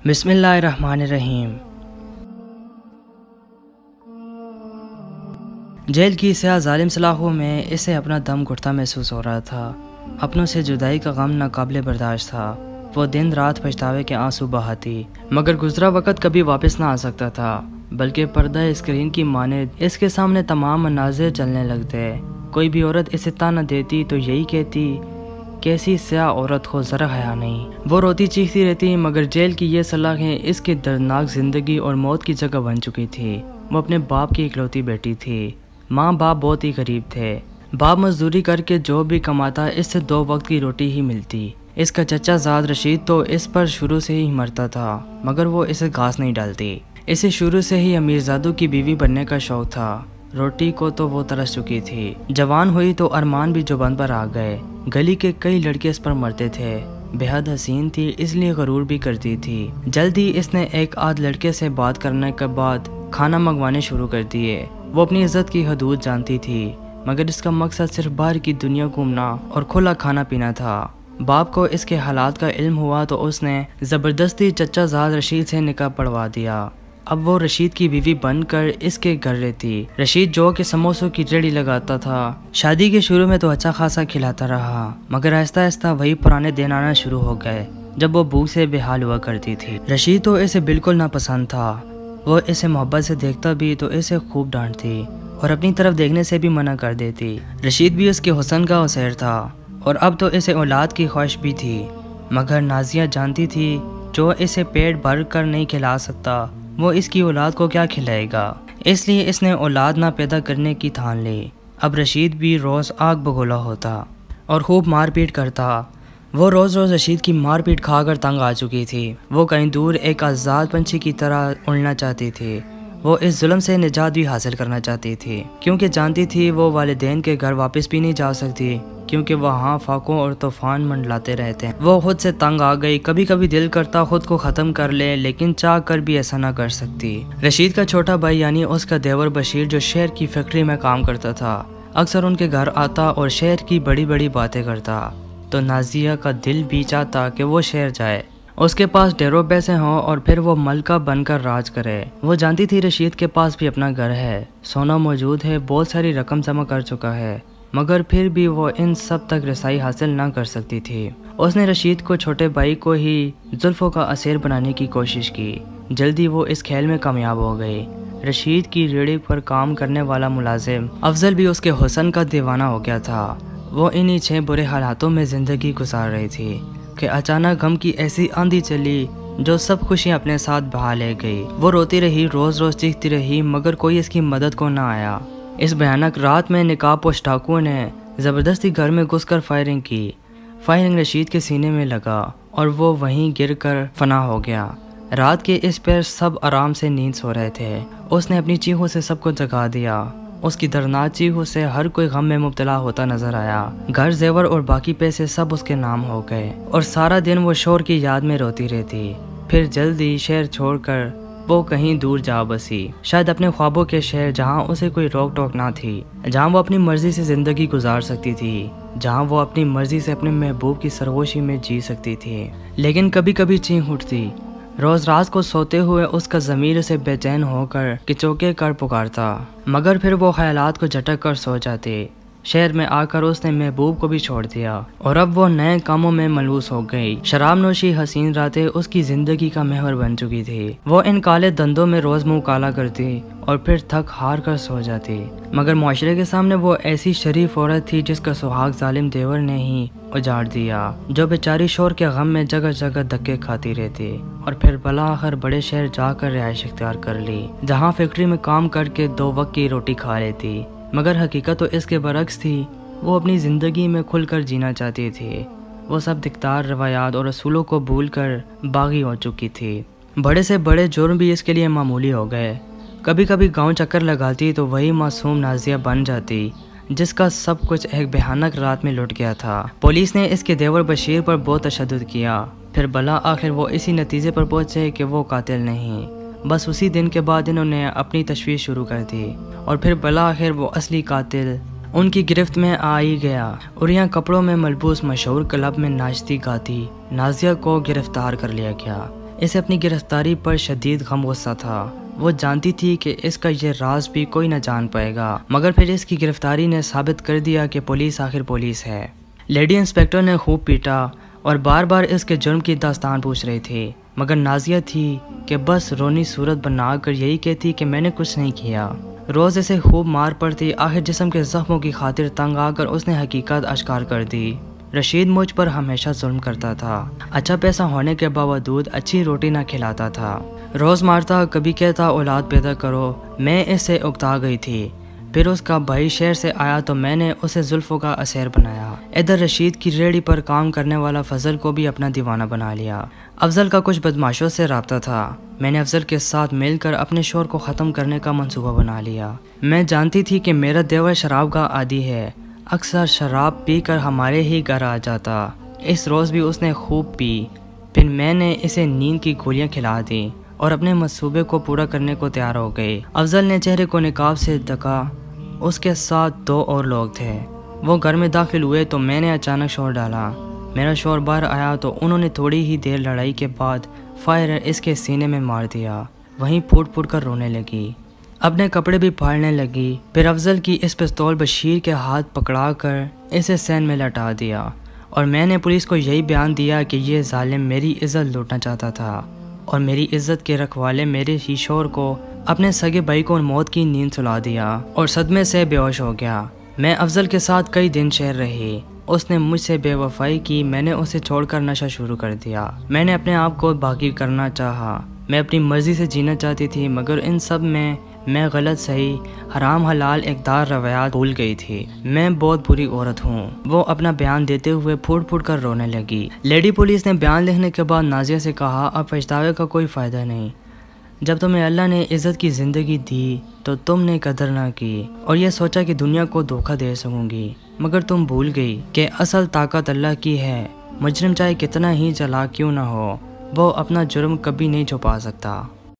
بسم اللہ الرحمن الرحیم۔ جیل کی سیاہ ظالم سلاخوں میں اسے اپنا دم گھٹتا محسوس ہو رہا تھا۔ اپنوں سے جدائی کا غم ناقابل برداشت تھا۔ وہ دن رات پچھتاوے کے آنسو بہاتی، مگر گزرا وقت کبھی واپس نہ آ سکتا تھا، بلکہ پردہ اسکرین کی مانند اس کے سامنے تمام مناظر چلنے لگتے۔ کوئی بھی عورت اسے طعنہ دیتی تو یہی کہتی، کیسی سیاہ عورت کو ذرا حیا نہیں۔ وہ روتی چیختی رہتی، مگر جیل کی یہ سلاخیں اس کی دردناک زندگی اور موت کی جگہ بن چکی تھی۔ وہ اپنے باپ کی اکلوتی بیٹی تھی۔ ماں باپ بہت ہی غریب تھے۔ باپ مزدوری کر کے جو بھی کماتا اس سے 2 وقت کی روٹی ہی ملتی۔ اس کا چچا زاد رشید تو اس پر شروع سے ہی مرتا تھا، مگر وہ اسے گھاس نہیں ڈالتی۔ اسے شروع سے ہی امیر زادوں کی بیوی بننے کا شوق تھا۔ روٹی کو تو وہ ترس چکی تھی۔ جوان ہوئی تو ارمان بھی زبان پر آ گئے۔ گلی کے کئی لڑکے اس پر مرتے تھے۔ بے حد حسین تھی، اس لیے غرور بھی کرتی تھی۔ جلد ہی اس نے ایک آدھ لڑکے سے بات کرنے کے بعد کھانا منگوانے شروع کر دیے۔ وہ اپنی عزت کی حدود جانتی تھی، مگر اس کا مقصد صرف باہر کی دنیا گھومنا اور کھلا کھانا پینا تھا۔ باپ کو اس کے حالات کا علم ہوا تو اس نے زبردستی چچا زاد رشید سے نکاح پڑھوا دیا۔ اب وہ رشید کی بیوی بن کر اس کے گھر رہتی۔ رشید جو کہ سموسوں کی ریڑھی لگاتا تھا۔ شادی کے شروع میں تو اچھا خاصا کھلاتا رہا، مگر آہستہ آہستہ وہی پرانے دن آنا شروع ہو گئے جب وہ بھوک سے بے حال ہوا کرتی تھی۔ رشید تو اسے بالکل ناپسند تھا۔ وہ اسے محبت سے دیکھتا بھی تو اسے خوب ڈانٹتی اور اپنی طرف دیکھنے سے بھی منع کر دیتی۔ رشید بھی اس کے حسن کا اسیر تھا اور اب تو اسے اولاد کی خواہش بھی تھی، مگر نازیہ جانتی تھی جو اسے پیٹ بھر کر نہیں کھلا سکتا وہ اس کی اولاد کو کیا کھلائے گا، اس لیے اس نے اولاد نہ پیدا کرنے کی ٹھان لی۔ اب رشید بھی روز آگ بگولا ہوتا اور خوب مار پیٹ کرتا۔ وہ روز رشید کی مار پیٹ کھا کر تنگ آ چکی تھی۔ وہ کہیں دور ایک آزاد پنچھی کی طرح اڑنا چاہتی تھی۔ وہ اس ظلم سے نجات بھی حاصل کرنا چاہتی تھی، کیونکہ جانتی تھی وہ والدین کے گھر واپس بھی نہیں جا سکتی، کیونکہ وہاں فاقوں اور طوفان منڈلاتے رہتے ہیں۔ وہ خود سے تنگ آ گئی۔ کبھی کبھی دل کرتا خود کو ختم کر لے، لیکن چاہ کر بھی ایسا نہ کر سکتی۔ رشید کا چھوٹا بھائی یعنی اس کا دیور بشیر جو شہر کی فیکٹری میں کام کرتا تھا، اکثر ان کے گھر آتا اور شہر کی بڑی بڑی باتیں کرتا، تو نازیہ کا دل بھی چاہتا کہ وہ شہر جائے، اس کے پاس ڈھیروں پیسے ہوں اور پھر وہ ملکہ بن کر راج کرے۔ وہ جانتی تھی رشید کے پاس بھی اپنا گھر ہے، سونا موجود ہے، بہت ساری رقم جمع کر چکا ہے، مگر پھر بھی وہ ان سب تک رسائی حاصل نہ کر سکتی تھی۔ اس نے رشید کو چھوٹے بھائی کو ہی زلفوں کا اسیر بنانے کی کوشش کی۔ جلدی وہ اس کھیل میں کامیاب ہو گئی۔ رشید کی ریڑھی پر کام کرنے والا ملازم افضل بھی اس کے حسن کا دیوانہ ہو گیا تھا۔ وہ انہی 6 برے حالاتوں میں زندگی گزار رہی تھی کہ اچانک غم کی ایسی آندھی چلی جو سب خوشیاں اپنے ساتھ بہا لے گئی۔ وہ روتی رہی، روز چیختی رہی، مگر کوئی اس کی مدد کو نہ آیا۔ اس بھیانک رات میں نقاب پوش ڈاکوؤں نے زبردستی گھر میں گھس کر فائرنگ کی۔ فائرنگ رشید کے سینے میں لگا اور وہ وہیں گر کر فنا ہو گیا۔ رات کے اس پیر سب آرام سے نیند سو رہے تھے۔ اس نے اپنی چیخوں سے سب کو جگا دیا۔ اس کی دردناک چیخوں سے ہر کوئی غم میں مبتلا ہوتا نظر آیا۔ گھر، زیور اور باقی پیسے سب اس کے نام ہو گئے اور سارا دن وہ شور کی یاد میں روتی رہتی۔ پھر جلدی شہر چھوڑ کر وہ کہیں دور جا بسی، شاید اپنے خوابوں کے شہر، جہاں اسے کوئی روک ٹوک نہ تھی، جہاں وہ اپنی مرضی سے زندگی گزار سکتی تھی، جہاں وہ اپنی مرضی سے اپنے محبوب کی سرگوشی میں جی سکتی تھی۔ لیکن کبھی کبھی چینخ اٹھتی۔ روز رات کو سوتے ہوئے اس کا ضمیر اسے بے چین ہو کر کچوکے کر پکارتا، مگر پھر وہ خیالات کو جھٹک کر سو جاتے۔ شہر میں آ کر اس نے محبوب کو بھی چھوڑ دیا اور اب وہ نئے کاموں میں ملوث ہو گئی۔ شراب نوشی، حسین راتیں اس کی زندگی کا محور بن چکی تھی۔ وہ ان کالے دندوں میں روز منہ کالا کرتی اور پھر تھک ہار کر سو جاتی، مگر معاشرے کے سامنے وہ ایسی شریف عورت تھی جس کا سہاگ ظالم دیور نے ہی اجاڑ دیا، جو بیچاری شور کے غم میں جگہ جگہ دھکے کھاتی رہتی اور پھر بالآخر بڑے شہر جا کر رہائش اختیار کر لی، جہاں فیکٹری میں کام کر کے 2 وقت کی روٹی کھا لیتی، مگر حقیقت تو اس کے برعکس تھی۔ وہ اپنی زندگی میں کھل کر جینا چاہتی تھی۔ وہ سب دکتار، روایات اور اصولوں کو بھول کر باغی ہو چکی تھی۔ بڑے سے بڑے جرم بھی اس کے لیے معمولی ہو گئے۔ کبھی کبھی گاؤں چکر لگاتی تو وہی معصوم نازیہ بن جاتی جس کا سب کچھ ایک بھیانک رات میں لٹ گیا تھا۔ پولیس نے اس کے دیور بشیر پر بہت تشدد کیا، پھر بالآخر وہ اسی نتیجے پر پہنچے کہ وہ قاتل نہیں۔ بس اسی دن کے بعد انہوں نے اپنی تشویش شروع کر دی اور پھر بالآخر وہ اصلی قاتل ان کی گرفت میں آ ہی گیا۔ عریاں کپڑوں میں ملبوس مشہور کلب میں ناچتی گاتی نازیہ کو گرفتار کر لیا گیا۔ اسے اپنی گرفتاری پر شدید غم غصہ تھا۔ وہ جانتی تھی کہ اس کا یہ راز بھی کوئی نہ جان پائے گا، مگر پھر اس کی گرفتاری نے ثابت کر دیا کہ پولیس آخر پولیس ہے۔ لیڈی انسپیکٹر نے خوب پیٹا اور بار بار اس کے جرم کی داستان پوچھ رہی تھی، مگر نازیہ تھی کہ بس رونی صورت بنا کر یہی کہتی کہ میں نے کچھ نہیں کیا۔ روز اسے خوب مار پڑتی، آخر جسم کے زخموں کی خاطر تنگ آ کر اس نے حقیقت اشکار کر دی۔ رشید مجھ پر ہمیشہ ظلم کرتا تھا، اچھا پیسہ ہونے کے باوجود اچھی روٹی نہ کھلاتا تھا، روز مارتا، کبھی کہتا اولاد پیدا کرو۔ میں اس سے اکتا گئی تھی۔ پھر اس کا بھائی شہر سے آیا تو میں نے اسے زلفوں کا اسیر بنایا۔ ادھر رشید کی ریڑھی پر کام کرنے والا فضل کو بھی اپنا دیوانہ بنا لیا۔ افضل کا کچھ بدماشوں سے رابطہ تھا۔ میں نے افضل کے ساتھ مل کر اپنے شوہر کو ختم کرنے کا منصوبہ بنا لیا۔ میں جانتی تھی کہ میرا دیور شراب کا عادی ہے، اکثر شراب پی کر ہمارے ہی گھر آ جاتا۔ اس روز بھی اس نے خوب پی۔ پھر میں نے اسے نیند کی گولیاں کھلا دیں اور اپنے منصوبے کو پورا کرنے کو تیار ہو گئی۔ افضل نے چہرے کو نقاب سے ڈھکا، اس کے ساتھ 2 اور لوگ تھے۔ وہ گھر میں داخل ہوئے تو میں نے اچانک شور ڈالا۔ میرا شوہر باہر آیا تو انہوں نے تھوڑی ہی دیر لڑائی کے بعد فائر اس کے سینے میں مار دیا، وہیں پھوٹ پھوٹ کر رونے لگی، اپنے کپڑے بھی پھاڑنے لگی۔ پھر افضل کی اس پستول بشیر کے ہاتھ پکڑا کر اسے سین میں لٹا دیا اور میں نے پولیس کو یہی بیان دیا کہ یہ ظالم میری عزت لوٹنا چاہتا تھا اور میری عزت کے رکھوالے میرے ہی شوہر کو اپنے سگے بھائی کو موت کی نیند سلا دیا اور صدمے سے بے ہوش ہو گیا۔ میں افضل کے ساتھ کئی دن شہر رہی۔ اس نے مجھ سے بے وفائی کی، میں نے اسے چھوڑ کر نشہ شروع کر دیا۔ میں نے اپنے آپ کو باقی کرنا چاہا، میں اپنی مرضی سے جینا چاہتی تھی، مگر ان سب میں غلط صحیح، حرام حلال اقدار روایات بھول گئی تھی۔ میں بہت بری عورت ہوں۔ وہ اپنا بیان دیتے ہوئے پھوٹ پھوٹ کر رونے لگی۔ لیڈی پولیس نے بیان لکھنے کے بعد نازیہ سے کہا، اب پچھتاوے کا کوئی فائدہ نہیں۔ جب تمہیں اللہ نے عزت کی زندگی دی تو تم نے قدر نہ کی اور یہ سوچا کہ دنیا کو دھوکہ دے سکوں گی، مگر تم بھول گئی کہ اصل طاقت اللہ کی ہے۔ مجرم چاہے کتنا ہی چلاک کیوں نہ ہو، وہ اپنا جرم کبھی نہیں چھپا سکتا۔